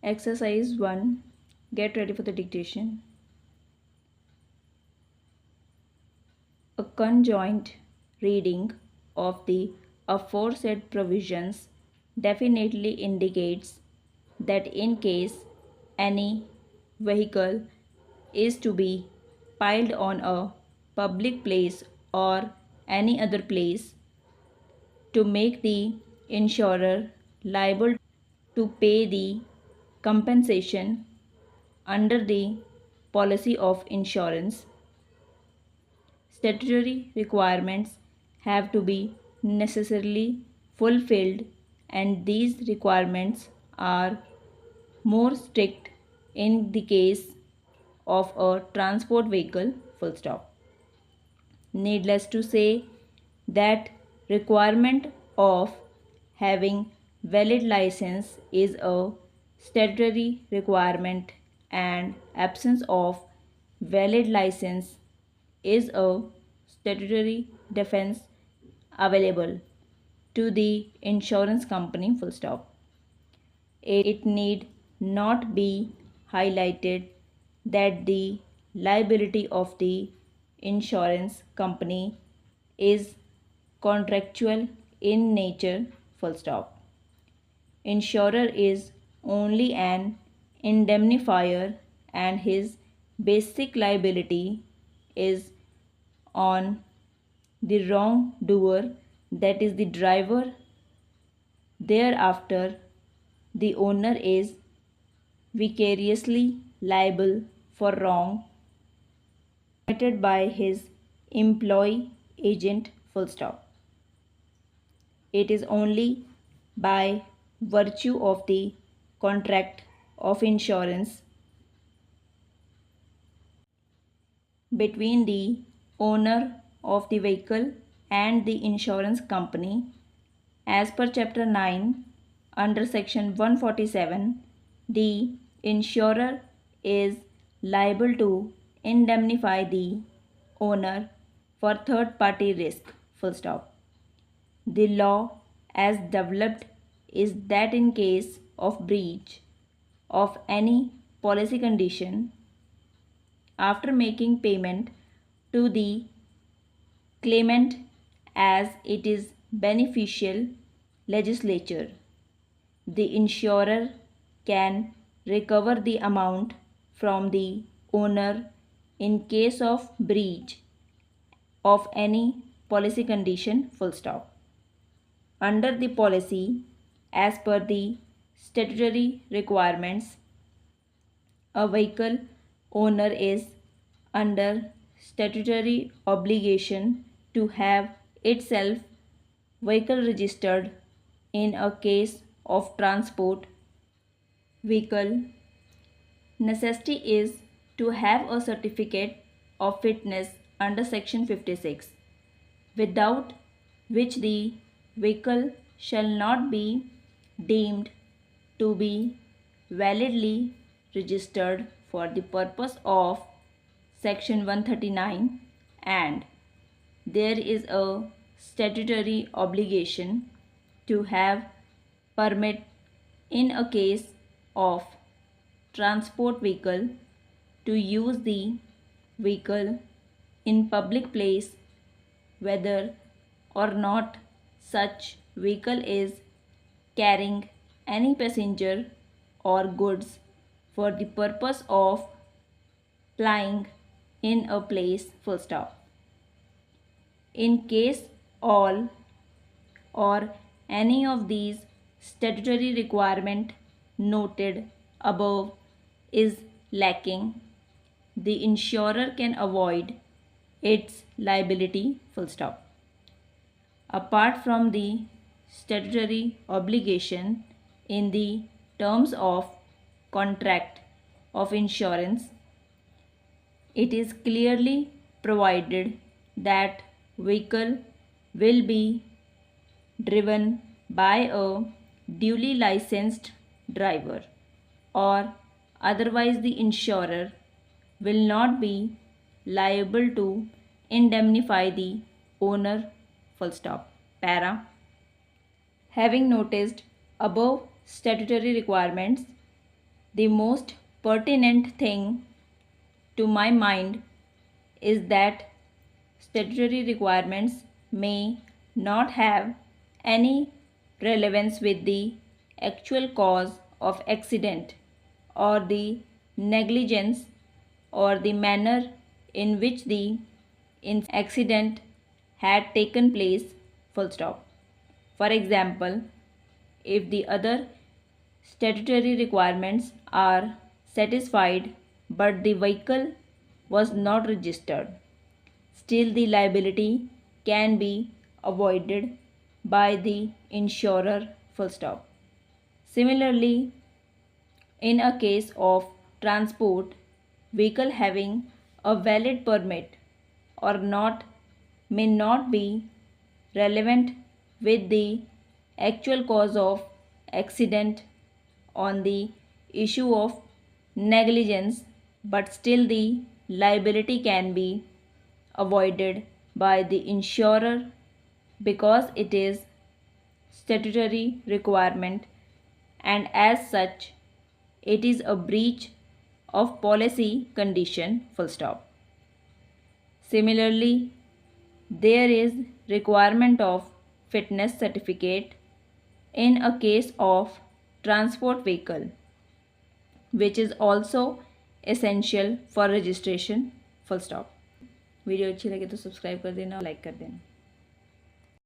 Exercise 1. Get ready for the dictation. A conjoint reading of the aforesaid provisions definitely indicates that in case any vehicle is to be piled on a public place or any other place to make the insurer liable to pay the compensation under the policy of insurance, statutory requirements have to be necessarily fulfilled, and these requirements are more strict in the case of a transport vehicle. Full stop. Needless to say that requirement of having valid license is a statutory requirement, and absence of valid license is a statutory defense available to the insurance company. Full stop. It need not be highlighted that the liability of the insurance company is contractual in nature. Full stop. Insurer is only an indemnifier, and his basic liability is on the wrongdoer, that is the driver. Thereafter, the owner is vicariously liable for wrong committed by his employee agent. Full stop. It is only by virtue of the contract of insurance between the owner of the vehicle and the insurance company as per chapter 9 under section 147, the insurer is liable to indemnify the owner for third party risk. Full stop. The law as developed is that in case of breach of any policy condition, after making payment to the claimant as it is beneficial legislature, the insurer can recover the amount from the owner in case of breach of any policy condition. Full stop. Under the policy, as per the statutory requirements, a vehicle owner is under statutory obligation to have itself vehicle registered in a case of transport vehicle. Necessity is to have a certificate of fitness under section 56, without which the vehicle shall not be deemed to be validly registered for the purpose of section 139, and there is a statutory obligation to have permit in a case of transport vehicle to use the vehicle in public place, whether or not such vehicle is carrying any passenger or goods for the purpose of plying in a place. Full stop. In case all or any of these statutory requirement noted above is lacking, the insurer can avoid its liability. Full stop. Apart from the statutory obligation in the terms of contract of insurance, it is clearly provided that vehicle will be driven by a duly licensed driver, or otherwise the insurer will not be liable to indemnify the owner. Full stop. Para. Having noticed above statutory requirements, The most pertinent thing to my mind is that statutory requirements may not have any relevance with the actual cause of accident or the negligence or the manner in which the accident had taken place, full stop. For example, if the other statutory requirements are satisfied but the vehicle was not registered, still the liability can be avoided by the insurer, full stop. Similarly, in a case of transport vehicle having a valid permit or not may not be relevant with the actual cause of accident on the issue of negligence, but still the liability can be avoided by the insurer because it is statutory requirement, and as such it is a breach of policy condition, full stop. Similarly, there is requirement of fitness certificate in a case of transport vehicle, which is also essential for registration, full stop. Video अच्छी लगे तो subscribe कर देना, like कर देना.